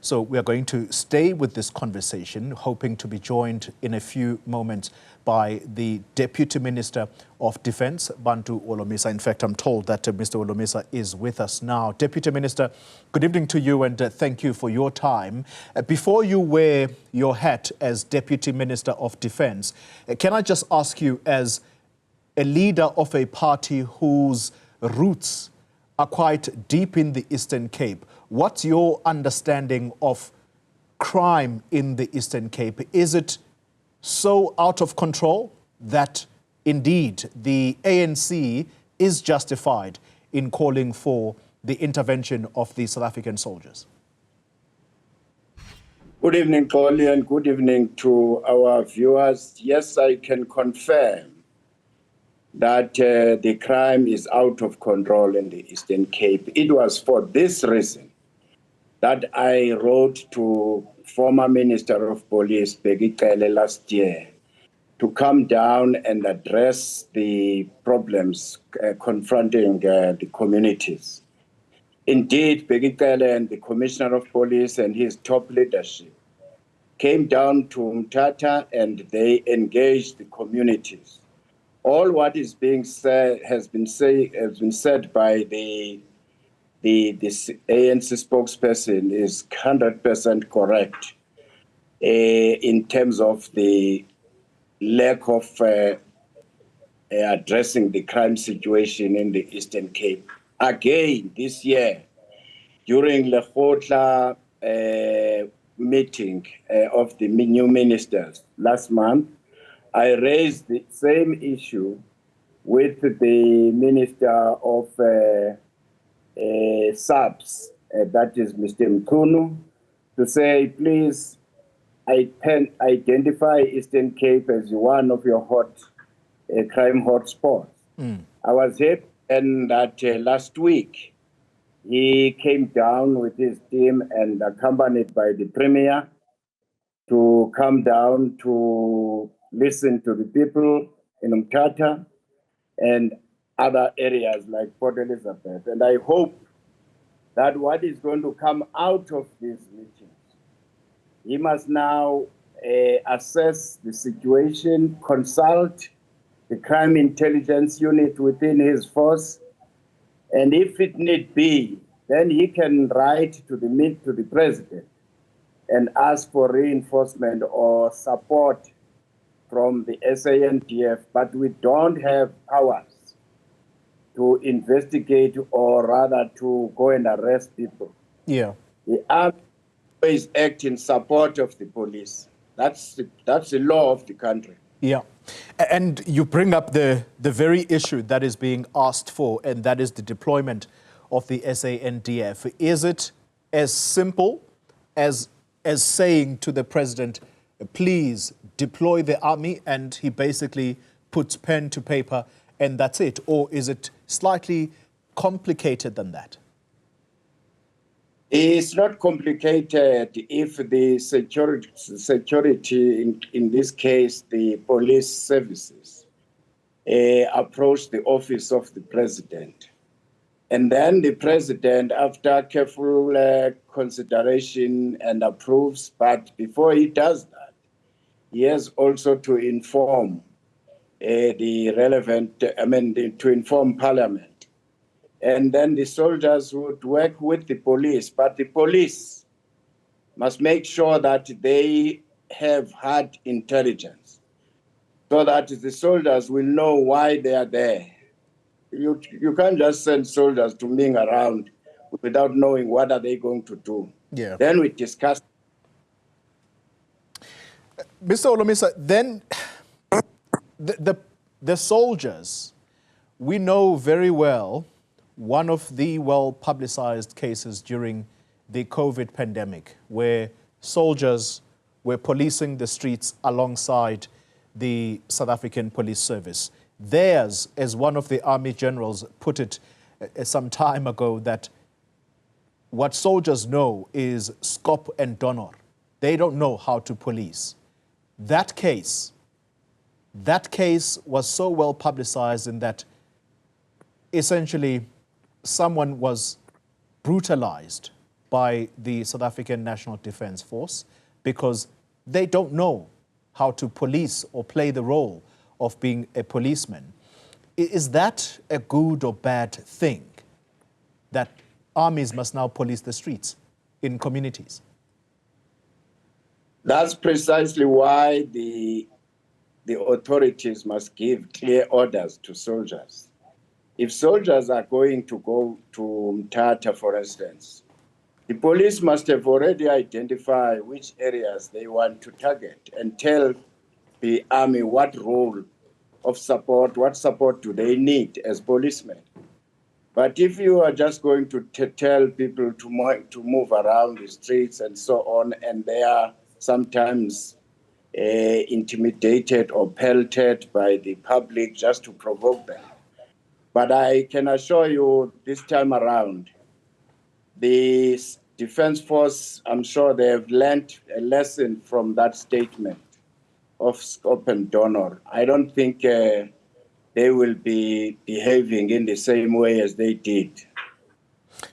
So we are going to stay with this conversation, hoping to be joined in a few moments by the Deputy Minister of Defence, Bantu Holomisa. In fact, I'm told that Mr. Holomisa is with us now. Deputy Minister, good evening to you and thank you for your time. Before you wear your hat as Deputy Minister of Defence, can I just ask you, as a leader of a party whose roots are quite deep in the Eastern Cape, what's your understanding of crime in the Eastern Cape? Is it so out of control that indeed the ANC is justified in calling for the intervention of the South African soldiers? Good evening, Polly, and good evening to our viewers. Yes, I can confirm that the crime is out of control in the Eastern Cape. It was for this reason that I wrote to former Minister of Police Bheki Cele last year to come down and address the problems confronting the communities. Indeed, Bheki Cele and the Commissioner of Police and his top leadership came down to Mthatha and they engaged the communities. All what is being said has been said by the ANC spokesperson is 100% correct in terms of the lack of addressing the crime situation in the Eastern Cape. Again, this year, during the Lekgotla meeting of the new ministers last month, I raised the same issue with the Minister of SAPS, that is Mr. Mkhunu, to say, please identify Eastern Cape as one of your crime hotspots. I was happy and that last week he came down with his team and accompanied by the Premier to come down to listen to the people in Mthatha and other areas like Port Elizabeth. And I hope that what is going to come out of these meetings, he must now assess the situation, consult the crime intelligence unit within his force, and if it need be, then he can write to the president and ask for reinforcement or support from the SANDF, but we don't have powers to investigate or rather to go and arrest people. Yeah. The army always act in support of the police. That's the law of the country. Yeah. And you bring up the very issue that is being asked for, and that is the deployment of the SANDF. Is it as simple as saying to the president, please deploy the army, and he basically puts pen to paper and that's it? Or is it slightly complicated than that? It's not complicated if the security in this case, the police services, approach the office of the president. And then the president, after careful consideration and approves, but before he does that, he has also to inform to inform Parliament. And then the soldiers would work with the police, but the police must make sure that they have had intelligence so that the soldiers will know why they are there. You can't just send soldiers to ming around without knowing what are they going to do. Yeah. Then we discuss. Mr. Holomisa, then the soldiers, we know very well, one of the well-publicized cases during the COVID pandemic, where soldiers were policing the streets alongside the South African Police Service. Theirs, as one of the army generals put it some time ago, that what soldiers know is scop and donor. They don't know how to police. That case was so well publicized in that essentially someone was brutalized by the South African National Defence Force because they don't know how to police or play the role of being a policeman. Is that a good or bad thing, that armies must now police the streets in communities? That's precisely why the authorities must give clear orders to soldiers. If soldiers are going to go to Mthatha, for instance, the police must have already identified which areas they want to target and tell the army what role of support, what support do they need as policemen. But if you are just going to tell people to move around the streets and so on, and they are sometimes intimidated or pelted by the public just to provoke them. But I can assure you this time around, the Defence Force, I'm sure they have learned a lesson from that statement of scope and donor. I don't think they will be behaving in the same way as they did.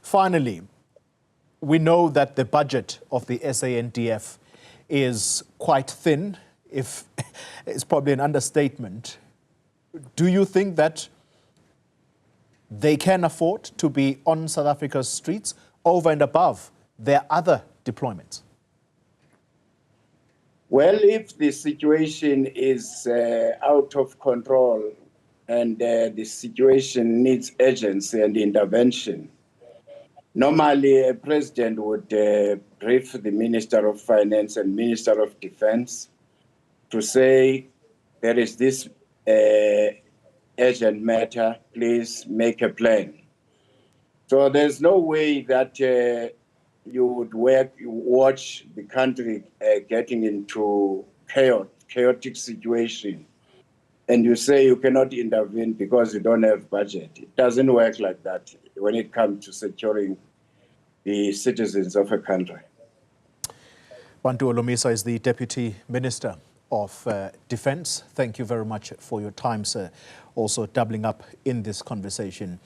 Finally, we know that the budget of the SANDF is quite thin, if it's probably an understatement. Do you think that they can afford to be on South Africa's streets over and above their other deployments? Well, if the situation is out of control and the situation needs urgency and intervention, normally a president would brief the Minister of Finance and Minister of Defence to say, there is this urgent matter, please make a plan. So there's no way that you would watch the country getting into chaotic situation and you say you cannot intervene because you don't have budget. It doesn't work like that when it comes to securing the citizens of a country. Bantu Holomisa is the Deputy Minister of Defence. Thank you very much for your time, sir. Also doubling up in this conversation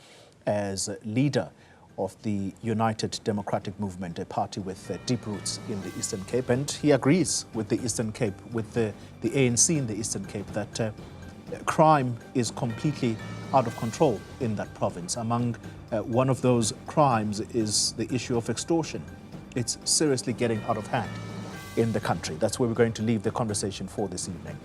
as leader of the United Democratic Movement, a party with deep roots in the Eastern Cape. And he agrees with the Eastern Cape, with the ANC in the Eastern Cape, that crime is completely out of control in that province. Among one of those crimes is the issue of extortion. It's seriously getting out of hand in the country. That's where we're going to leave the conversation for this evening.